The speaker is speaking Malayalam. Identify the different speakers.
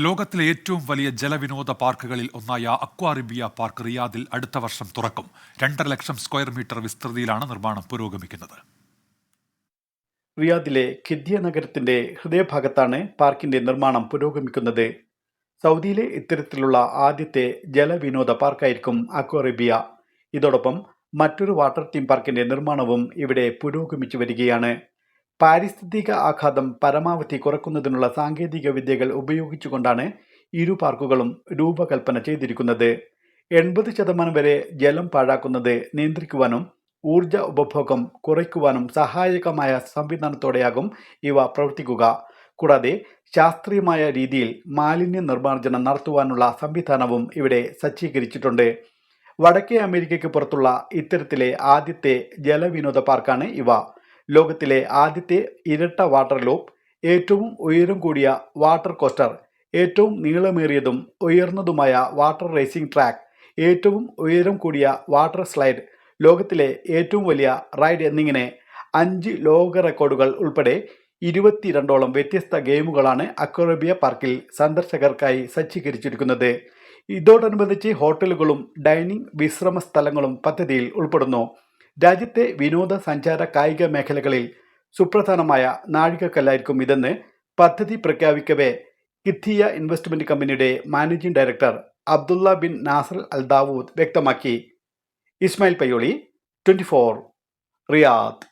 Speaker 1: ലോകത്തിലെ ഏറ്റവും വലിയ ജലവിനോദ പാർക്കുകളിൽ ഒന്നായ അക്വാറിബിയ പാർക്ക് റിയാദിൽ അടുത്ത വർഷം തുറക്കും. 2.5 ലക്ഷം സ്ക്വയർ മീറ്റർ വിസ്തൃതിയിലാണ് നിർമ്മാണം പുരോഗമിക്കുന്നത്.
Speaker 2: റിയാദിലെ ഖിദ്യ നഗരത്തിന്റെ ഹൃദയഭാഗത്താണ് പാർക്കിന്റെ നിർമ്മാണം പുരോഗമിക്കുന്നത്. സൗദിയിലെ ഇത്തരത്തിലുള്ള ആദ്യത്തെ ജലവിനോദ പാർക്കായിരിക്കും അക്വാറിബിയ. ഇതോടൊപ്പം മറ്റൊരു വാട്ടർ തീം പാർക്കിന്റെ നിർമ്മാണവും ഇവിടെ പുരോഗമിച്ചു വരികയാണ്. പാരിസ്ഥിതിക ആഘാതം പരമാവധി കുറയ്ക്കുന്നതിനുള്ള സാങ്കേതിക വിദ്യകൾ ഉപയോഗിച്ചുകൊണ്ടാണ് ഇരു പാർക്കുകളും രൂപകൽപ്പന ചെയ്തിരിക്കുന്നത്. 80% വരെ ജലം പാഴാക്കുന്നത് നിയന്ത്രിക്കുവാനും ഊർജ ഉപഭോഗം കുറയ്ക്കുവാനും സഹായകമായ സംവിധാനത്തോടെയാകും ഇവ പ്രവർത്തിക്കുക. കൂടാതെ ശാസ്ത്രീയമായ രീതിയിൽ മാലിന്യ നിർമ്മാർജ്ജനം നടത്തുവാനുള്ള സംവിധാനവും ഇവിടെ സജ്ജീകരിച്ചിട്ടുണ്ട്. വടക്കേ അമേരിക്കയ്ക്ക് പുറത്തുള്ള ഇത്തരത്തിലെ ആദ്യത്തെ ജലവിനോദ പാർക്കാണ് ഇവ. ലോകത്തിലെ ആദ്യത്തെ ഇരട്ട വാട്ടർ ലൂപ്പ്, ഏറ്റവും ഉയരം കൂടിയ വാട്ടർ കോസ്റ്റർ, ഏറ്റവും നീളമേറിയതും ഉയർന്നതുമായ വാട്ടർ റേസിംഗ് ട്രാക്ക്, ഏറ്റവും ഉയരം കൂടിയ വാട്ടർ സ്ലൈഡ്, ലോകത്തിലെ ഏറ്റവും വലിയ റൈഡ് എന്നിങ്ങനെ 5 ലോക റെക്കോർഡുകൾ ഉൾപ്പെടെ 22ഓളം വ്യത്യസ്ത ഗെയിമുകളാണ് അക്വാറിബിയ പാർക്കിൽ സന്ദർശകർക്കായി സജ്ജീകരിച്ചിരിക്കുന്നത്. ഇതോടനുബന്ധിച്ച് ഹോട്ടലുകളും ഡൈനിങ് വിശ്രമ സ്ഥലങ്ങളും പദ്ധതിയിൽ ഉൾപ്പെടുന്നു. രാജ്യത്തെ വിനോദസഞ്ചാര കായിക മേഖലകളിൽ സുപ്രധാനമായ നാഴികക്കല്ലായിരിക്കും ഇതെന്ന് പദ്ധതി പ്രഖ്യാപിക്കവേ ഖിദ്യ ഇൻവെസ്റ്റ്മെന്റ് കമ്പനിയുടെ managing director Abdullah bin Nasser Al Dawood വ്യക്തമാക്കി. ഇസ്മായിൽ പയ്യോളി, 24, റിയാദ്.